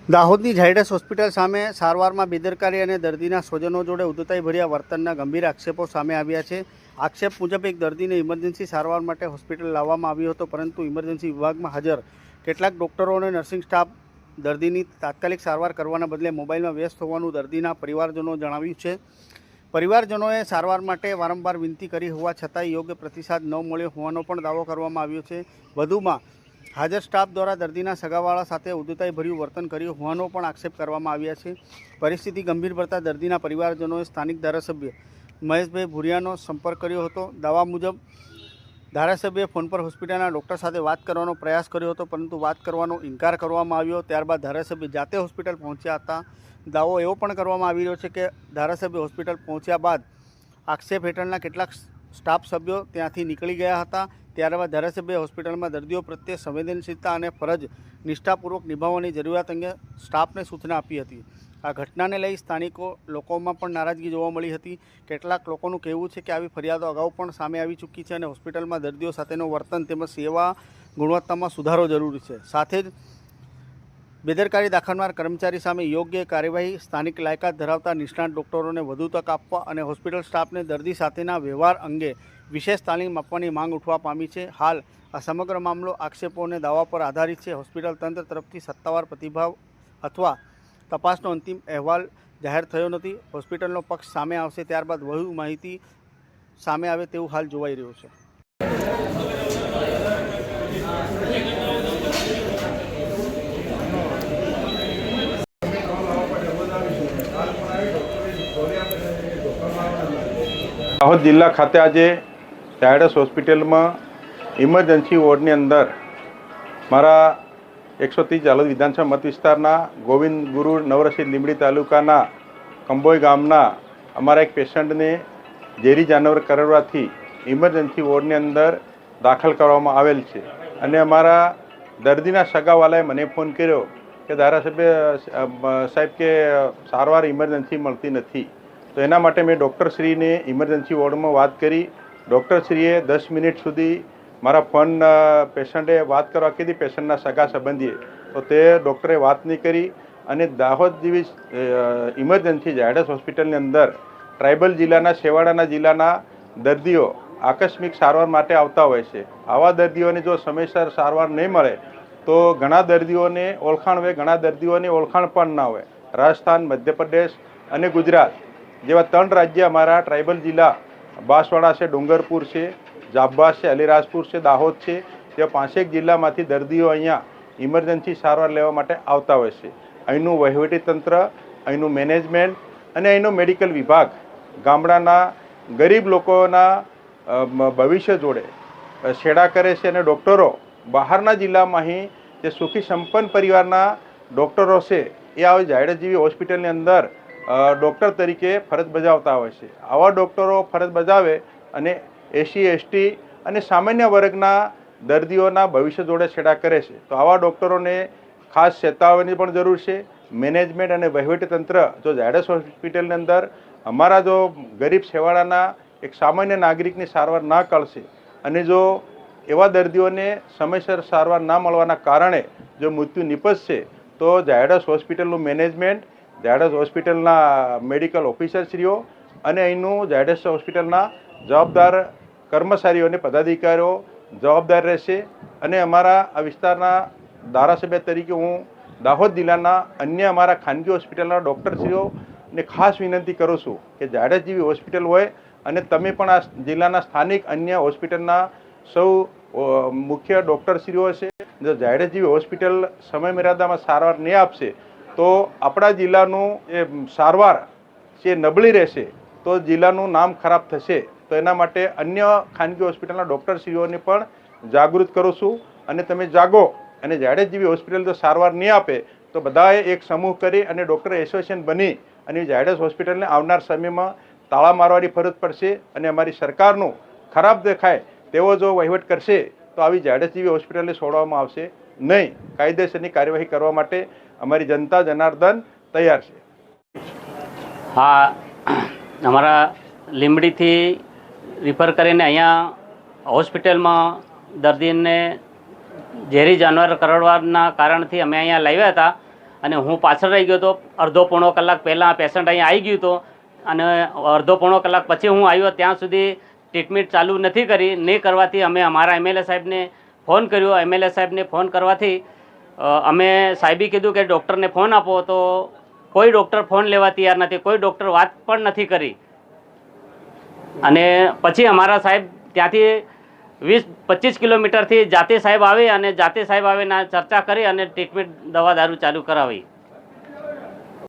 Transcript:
દાહોદની Zydus hospital સામે સારવારમાં બેદરકારી અને દર્દીના સ્વજનો જોડે ઉદ્ધતાઈભર્યા વર્તનના ગંભીર આક્ષેપો સામે આવ્યા છે। આક્ષેપ મુજબ એક દર્દીને ઇમરજન્સી સારવાર માટે હોસ્પિટલ લાવવામાં આવ્યો હતો, પરંતુ ઇમરજન્સી વિભાગમાં હાજર કેટલાક ડૉક્ટરો અને નર્સિંગ સ્ટાફ દર્દીની તાત્કાલિક સારવાર કરવાના બદલે મોબાઈલમાં વ્યસ્ત હોવાનું દર્દીના પરિવારજનો જણાવ્યું છે। પરિવારજનોએ સારવાર માટે વારંવાર વિનંતી કરી હોવા છતાંય યોગ્ય પ્રતિસાદ ન મળ્યો હોવાનો પણ દાવો કરવામાં આવ્યો છે। વધુમાં હાજર સ્ટાફ દ્વારા દર્દીના સગાવાળા સાથે ઉદ્ધતાઈભર્યું વર્તન કર્યું હોવાનો પણ આક્ષેપ કરવામાં આવ્યા છે। પરિસ્થિતિ ગંભીર પડતા દર્દીના પરિવારજનોએ સ્થાનિક ધારાસભ્ય મહેશભાઈ ભુરિયાનો સંપર્ક કર્યો હતો। દાવા મુજબ ધારાસભ્યએ ફોન પર હોસ્પિટલના ડૉક્ટર સાથે વાત કરવાનો પ્રયાસ કર્યો હતો, પરંતુ વાત કરવાનો ઇનકાર કરવામાં આવ્યો। ત્યારબાદ ધારાસભ્ય જાતે હોસ્પિટલ પહોંચ્યા હતા। દાવો એવો પણ કરવામાં આવી રહ્યો છે કે ધારાસભ્ય હોસ્પિટલ પહોંચ્યા બાદ આક્ષેપ હેઠળના કેટલાક સ્ટાફ સભ્યો ત્યાંથી નીકળી ગયા હતા। ત્યારબાદ ધારાસભ્યએ હોસ્પિટલમાં દર્દીઓ પ્રત્યે સંવેદનશીલતા અને ફરજ નિષ્ઠાપૂર્વક નિભાવવાની જરૂરિયાત અંગે સ્ટાફને સૂચના આપી હતી। આ ઘટનાને લઈ સ્થાનિકો લોકોમાં પણ નારાજગી જોવા મળી હતી। કેટલાક લોકોનું કહેવું છે કે આવી ફરિયાદો અગાઉ પણ સામે આવી ચૂકી છે અને હોસ્પિટલમાં દર્દીઓ સાથેનું વર્તન તેમજ સેવા ગુણવત્તામાં સુધારો જરૂરી છે। સાથે જ બેદરકારી દાખવનાર કર્મચારી સામે યોગ્ય કાર્યવાહી, સ્થાનિક લાયકાત ધરાવતા નિષ્ણાત ડૉક્ટરોને વધુ તક આપવા અને હોસ્પિટલ સ્ટાફને દર્દી સાથેના વ્યવહાર અંગે વિશેષ તાલીમ આપવાની માંગ ઉઠવા પામી છે। હાલ આ સમગ્ર મામલો આક્ષેપો અને દાવા પર આધારિત છે। હોસ્પિટલ તંત્ર તરફથી સત્તાવાર પ્રતિભાવ અથવા તપાસનો અંતિમ અહેવાલ જાહેર થયો નથી। હોસ્પિટલનો પક્ષ સામે આવશે ત્યારબાદ વધુ માહિતી સામે આવે તેવું હાલ જોવાઈ રહ્યું છે। દાહોદ જિલ્લા ખાતે આજે ઝાયડસ હોસ્પિટલમાં ઇમરજન્સી વોર્ડની અંદર મારા 130 ઝાલોદ વિધાનસભા મત વિસ્તારના ગોવિંદ ગુરુ નવરસિંહ લીંબડી તાલુકાના કંબોઈ ગામના અમારા એક પેશન્ટને ઝેરી જાનવર કરડવાથી ઇમરજન્સી વોર્ડની અંદર દાખલ કરવામાં આવેલ છે। અને અમારા દર્દીના સગાવાલાએ મને ફોન કર્યો કે ધારાસભ્ય સાહેબ કે સારવાર ઇમરજન્સી મળતી નથી, તો એના માટે મેં ડૉક્ટરશ્રીને ઇમરજન્સી વોર્ડમાં વાત કરી। ડૉક્ટરશ્રીએ 10 મિનિટ સુધી મારા ફોન પેશન્ટે વાત કરવા કીધી, પેશન્ટના સગા સંબંધીએ, તો તે ડૉક્ટરે વાત નહીં કરી। અને દાહોદ જેવી ઇમરજન્સી ઝાયડસ હોસ્પિટલની અંદર ટ્રાઇબલ જિલ્લાના, છેવાડાના જિલ્લાના દર્દીઓ આકસ્મિક સારવાર માટે આવતા હોય છે। આવા દર્દીઓને જો સમયસર સારવાર નહીં મળે તો ઘણા દર્દીઓને ઓળખાણ હોય, ઘણા દર્દીઓને ઓળખાણ પણ ના હોય। રાજસ્થાન, મધ્યપ્રદેશ અને ગુજરાત જેવા 3 રાજ્ય અમારા ટ્રાઇબલ જિલ્લા બાંસવાડા છે, ડુંગરપુર છે, જાબાઝ છે, અલીરાજપુર છે, દાહોદ છે, તેવા 5 જિલ્લામાંથી દર્દીઓ અહીંયા ઇમરજન્સી સારવાર લેવા માટે આવતા હોય છે। અહીંનું વહીવટીતંત્ર, અહીંનું મેનેજમેન્ટ અને અહીંનો મેડિકલ વિભાગ ગામડાના ગરીબ લોકોના ભવિષ્ય જોડે છેડા કરે છે। અને ડૉક્ટરો બહારના જિલ્લામાં અહીં જે સુખી સંપન્ન પરિવારના ડૉક્ટરો છે એ આવી ઝાયડસ જેવી હોસ્પિટલની અંદર ડૉક્ટર તરીકે ફરજ બજાવતા હોય છે। આવા ડૉક્ટરો ફરજ બજાવે અને SC, ST અને સામાન્ય વર્ગના દર્દીઓના ભવિષ્ય જોડે છેડા કરે છે, તો આવા ડૉક્ટરોને ખાસ ચેતવવાની પણ જરૂર છે। મેનેજમેન્ટ અને વહીવટીતંત્ર જો ઝાયડસ હોસ્પિટલની અંદર અમારા જો ગરીબ છેવાડાના એક સામાન્ય નાગરિકની સારવાર ના કરશે અને જો એવા દર્દીઓને સમયસર સારવાર ના મળવાના કારણે જો મૃત્યુ નિપજશે, તો ઝાયડસ હોસ્પિટલનું મેનેજમેન્ટ, ઝાયડસ હોસ્પિટલના મેડિકલ ઓફિસરશ્રીઓ અને અહીંનું ઝાયડસ હોસ્પિટલના જવાબદાર કર્મચારીઓ અને પદાધિકારીઓ જવાબદાર રહેશે। અને અમારા આ વિસ્તારના ધારાસભ્ય તરીકે હું દાહોદ જિલ્લાના અન્ય અમારા ખાનગી હોસ્પિટલના ડૉક્ટરશ્રીઓને ખાસ વિનંતી કરું છું કે ઝાયડસ જેવી હોસ્પિટલ હોય અને તમે પણ આ જિલ્લાના સ્થાનિક અન્ય હોસ્પિટલના સૌ મુખ્ય ડૉક્ટરશ્રીઓ છે, જો ઝાયડસ જેવી હોસ્પિટલ સમય મર્યાદામાં સારવાર નહીં આપશે તો આપણા જિલ્લાનું એ સારવાર જે નબળી રહેશે, તો જિલ્લાનું નામ ખરાબ થશે। તો એના માટે અન્ય ખાનગી હોસ્પિટલના ડૉક્ટરશ્રીઓને પણ જાગૃત કરું છું અને તમે જાગો અને ઝાયડસ જેવી હોસ્પિટલ જો સારવાર નહીં આપે તો બધાએ એક સમૂહ કરી અને ડૉક્ટર એસોસિએશન બની અને ઝાયડસ હોસ્પિટલને આવનાર સમયમાં તાળા મારવાની ફરજ પડશે। અને અમારી સરકારનું ખરાબ દેખાય તેવો જો વહીવટ કરશે તો આવી ઝાયડસ જેવી હોસ્પિટલને છોડવામાં આવશે નહીં। કાયદેસરની કાર્યવાહી કરવા માટે અમારી જનતા જનાર્દન તૈયાર છે। હા, અમારા લીંબડીથી રિફર કરીને અહીંયા હોસ્પિટલમાં દર્દીને ઝેરી જાનવર કરડવાના કારણથી અમે અહીંયા લાવ્યા હતા અને હું પાછળ રહી ગયો હતો. અડધો પોણો કલાક પહેલાં પેશન્ટ અહીંયા આવી ગયું હતો અને અડધો પોણો કલાક પછી હું આવ્યો ત્યાં સુધી ટ્રીટમેન્ટ ચાલુ નથી કરી. નહીં કરવાથી અમે અમારા MLA સાહેબને ફોન કર્યો. MLA સાહેબને ફોન કરવાથી અમે સાહેબે કીધું કે ડૉક્ટરને ફોન આપો, તો કોઈ ડૉક્ટર ફોન લેવા તૈયાર નથી, કોઈ ડૉક્ટર વાત પણ નથી કરી. અને પછી અમારા સાહેબ ત્યાંથી 20-25 કિલોમીટરથી જાતે સાહેબ આવે અને જાતે સાહેબ આવીને ચર્ચા કરી અને ટ્રીટમેન્ટ દવા દારૂ ચાલુ કરાવી.